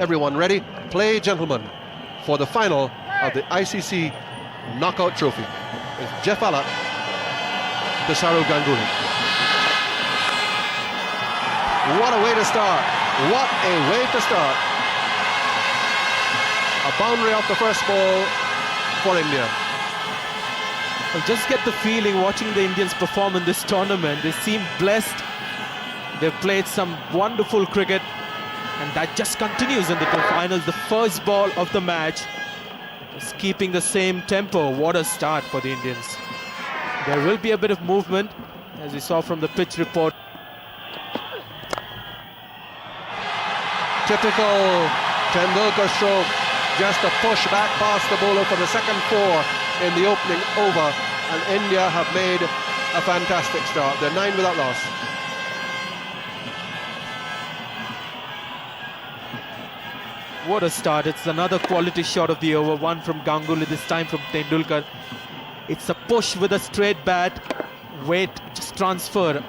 Everyone ready? Play, gentlemen, for the final of the ICC KnockOut Trophy. It's Jeff Allat to SAURAV Ganguly. What a way to start. What a way to start. A boundary off the first ball for India. Well, just get the feeling watching the Indians perform in this tournament. They seem blessed. They've played some wonderful cricket, and that just continues in the finals. The first ball of the match is keeping the same tempo. What a start for the Indians. There will be a bit of movement, as we saw from the pitch report. Typical Tendulkar stroke, just a push back past the bowler for the second four in the opening over, and India have made a fantastic start. They're 9 without loss. What a start. It's another quality shot of the over, one from Ganguly, this time from Tendulkar. It's a push with a straight bat, weight just transfer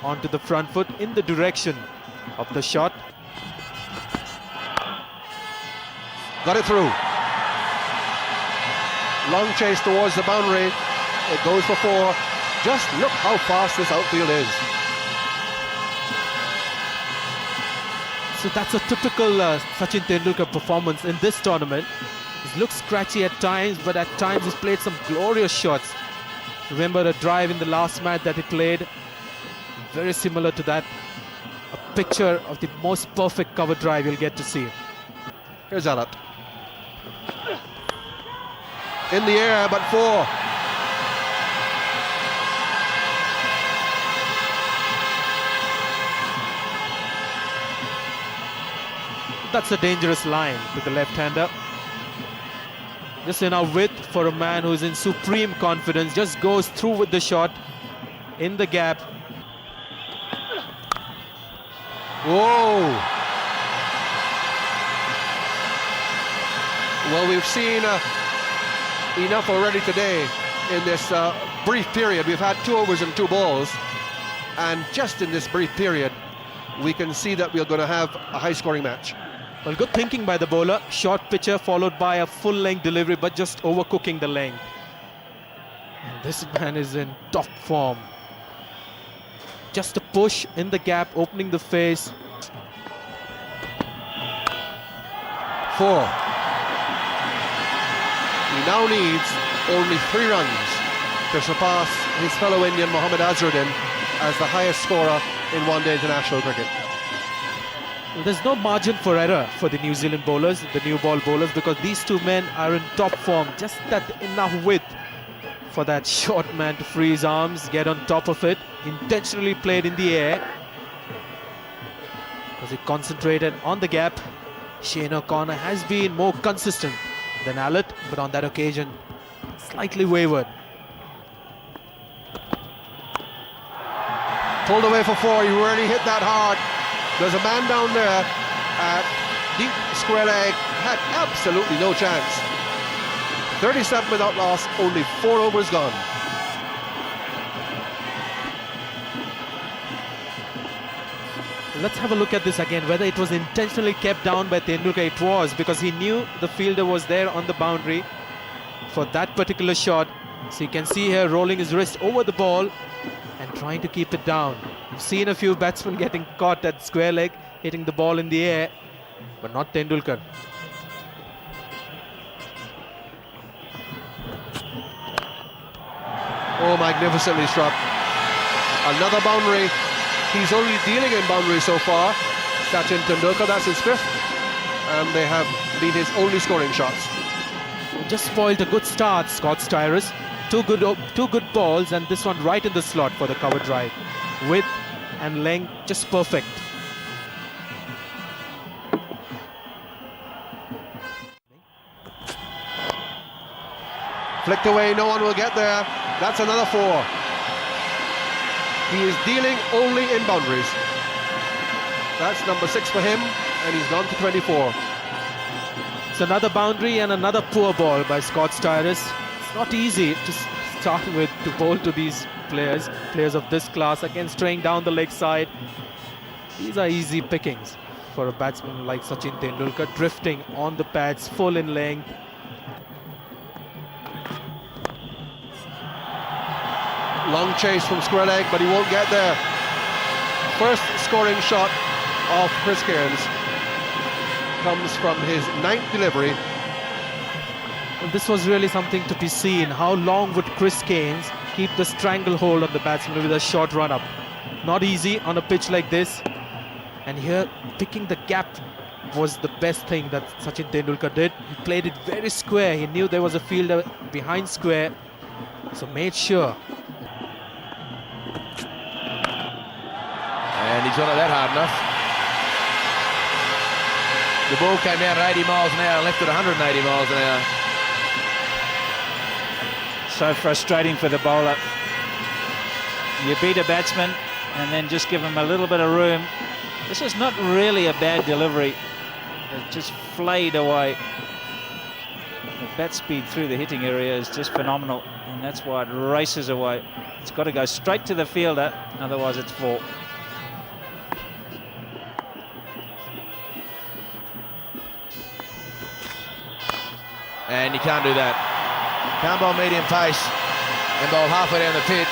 onto the front foot in the direction of the shot. Got it through. Long chase towards the boundary. It goes for 4. Just look how fast this outfield is. So that's a typical Sachin Tendulkar performance in this tournament. He looks scratchy at times, but at times he's played some glorious shots. Remember a drive in the last match that he played? Very similar to that. A picture of the most perfect cover drive you'll get to see. Here's Allat. In the air, but 4. That's a dangerous line to the left-hander. Just enough width for a man who's in supreme confidence. Just goes through with the shot in the gap. Whoa! Well, we've seen enough already today in this brief period. We've had 2 overs and 2 balls, and just in this brief period we can see that we're going to have a high-scoring match. Well, good thinking by the bowler. Short pitcher followed by a full-length delivery, but just overcooking the length. And this man is in top form. Just a push in the gap, opening the face. 4. He now needs only 3 runs to surpass his fellow Indian Mohammad Azharuddin as the highest scorer in one-day international cricket. Well, there's no margin for error for the New Zealand bowlers, the new ball bowlers, because these 2 men are in top form. Just that enough width for that short man to free his arms, get on top of it, intentionally played in the air. Because he concentrated on the gap. Shane O'Connor has been more consistent than Allat, but on that occasion, slightly wavered. Pulled away for 4, he really hit that hard. There's a man down there at deep square leg, had absolutely no chance. 37 without loss, only 4 overs gone. Let's have a look at this again, whether it was intentionally kept down by Tendulkar. It was, because he knew the fielder was there on the boundary for that particular shot. So you can see here rolling his wrist over the ball and trying to keep it down. We've seen a few batsmen getting caught at square leg, hitting the ball in the air, but not Tendulkar. Oh, magnificently struck. Another boundary. He's only dealing in boundaries so far. Sachin Tendulkar, that's his 5th. And they have been his only scoring shots. Just spoiled a good start, Scott Styrus. 2 good balls, and this one right in the slot for the cover drive. Width and length, just perfect. Flicked away, no one will get there. That's another 4. He is dealing only in boundaries. That's number 6 for him, and he's gone to 24. It's another boundary and another poor ball by Scott Styrus. It's not easy to start with, to bowl to these players of this class, again straying down the leg side. These are easy pickings. for a batsman like Sachin Tendulkar, drifting on the pads, full in length. Long chase from square leg, but he won't get there. First scoring shot of Chris Cairns comes from his 9th delivery. Well, this was really something to be seen. How long would Chris Cairns keep the stranglehold on the batsman with a short run-up? Not easy on a pitch like this. And here, picking the gap was the best thing that Sachin Tendulkar did. He played it very square. He knew there was a fielder behind square, so made sure. And he's not that hard enough. The ball came down at 80 miles an hour and left at 180 miles an hour. So frustrating for the bowler. You beat a batsman and then just give him a little bit of room. This is not really a bad delivery. It just flayed away. The bat speed through the hitting area is just phenomenal, and that's why it races away. It's got to go straight to the fielder, otherwise it's 4. And you can't do that. Can't bowl medium pace and bowl halfway down the pitch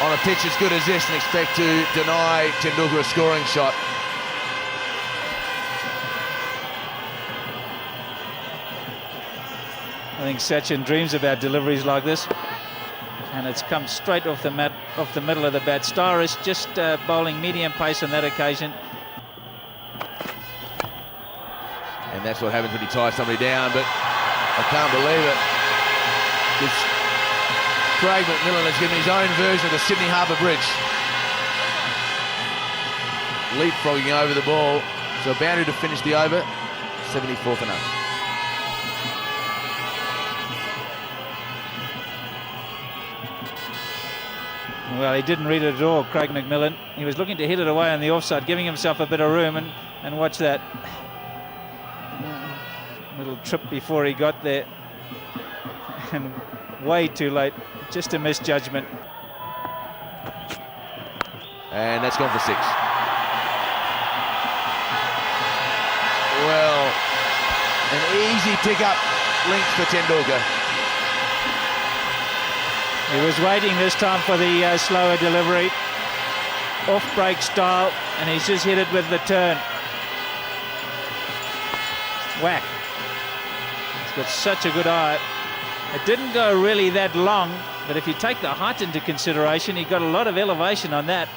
on a pitch as good as this and expect to deny Tendulkar a scoring shot. I think Sachin dreams about deliveries like this, and it's come straight off the middle of the bat. Star is just bowling medium pace on that occasion. And that's what happens when you tie somebody down, but I can't believe it. Craig McMillan has given his own version of the Sydney Harbour Bridge. Leapfrogging over the ball. So a boundary to finish the over, 74 for none. Well, he didn't read it at all, Craig McMillan. He was looking to hit it away on the offside, giving himself a bit of room, and watch that. Little trip before he got there. And way too late. Just a misjudgment. And that's gone for 6. Well, an easy pick-up length for Tendulkar. He was waiting this time for the slower delivery. Off-break style, and he's just hit it with the turn. Whack. He's got such a good eye. It didn't go really that long, but if you take the height into consideration, he got a lot of elevation on that.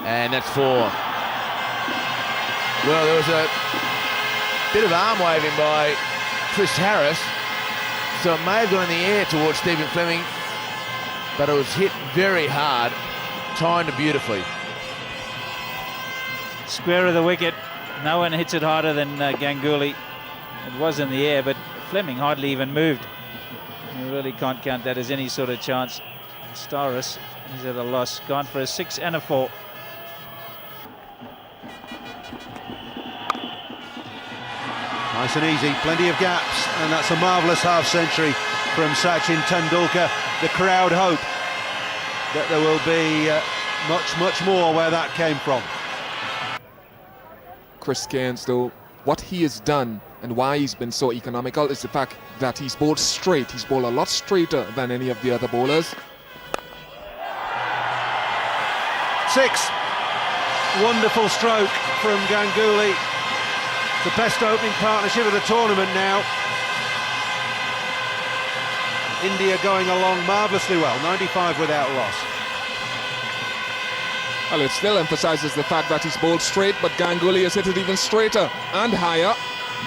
And that's 4. Well, there was a bit of arm waving by Chris Harris, so it may have gone in the air towards Stephen Fleming, but it was hit very hard, timed beautifully. Square of the wicket. No one hits it harder than Ganguly. It was in the air, but Fleming hardly even moved. You really can't count that as any sort of chance. Starris, he's at a loss. Gone for a 6 and a 4. Nice and easy, plenty of gaps, and that's a marvellous half-century from Sachin Tendulkar. The crowd hope that there will be much more where that came from. Chris Cairns, though, what he has done and why he's been so economical is the fact that he's bowled straight. He's bowled a lot straighter than any of the other bowlers. 6. Wonderful stroke from Ganguly. The best opening partnership of the tournament now. India going along marvellously well, 95 without loss. Well, it still emphasises the fact that he's bowled straight, but Ganguly has hit it even straighter and higher.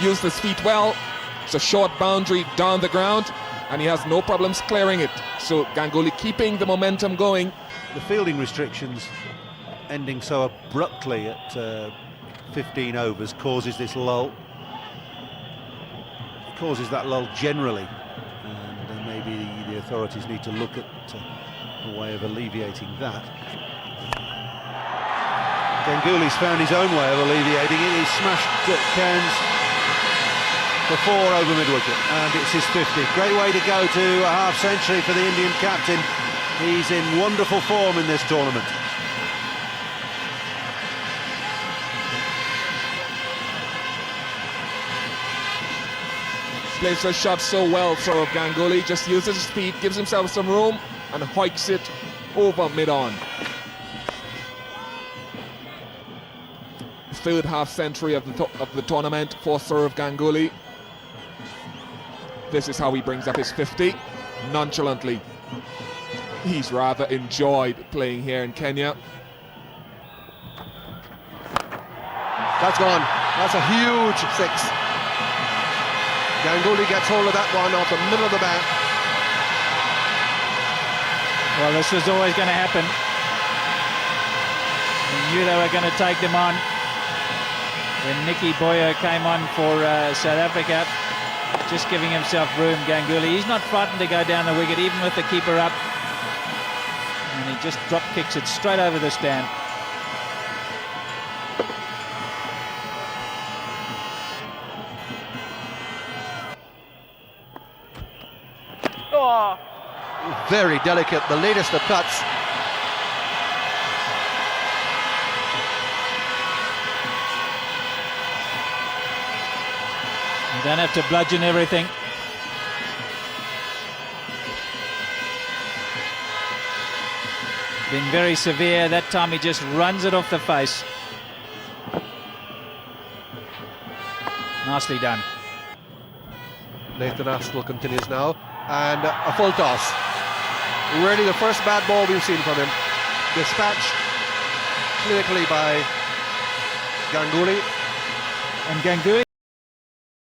Used his feet well. It's a short boundary down the ground, and he has no problems clearing it. So Ganguly keeping the momentum going. The fielding restrictions ending so abruptly at 15 overs causes this lull. It causes that lull generally, and maybe the authorities need to look at a way of alleviating that. Ganguly's found his own way of alleviating it. He's smashed Cairns for 4 over mid-wicket, and it's his 50. Great way to go to a half-century for the Indian captain. He's in wonderful form in this tournament. Plays the shot so well, Saurav Ganguly. Just uses his speed, gives himself some room, and hoiks it over mid-on. Third half century of the tournament for Saurav Ganguly. This is how he brings up his 50, nonchalantly. He's rather enjoyed playing here in Kenya. That's gone. That's a huge 6. Ganguly gets hold of that one off the middle of the bat. Well, this was always going to happen. We knew they were going to take them on. When Nicky Boyer came on for South Africa, just giving himself room, Ganguly. He's not frightened to go down the wicket, even with the keeper up. And he just drop kicks it straight over the stand. Oh. Very delicate, the latest of cuts. You don't have to bludgeon everything. Been very severe. That time he just runs it off the face. Nicely done. Nathan Aspel continues now, and a full toss. Really the first bad ball we've seen from him. Dispatched clinically by Ganguly. And Ganguly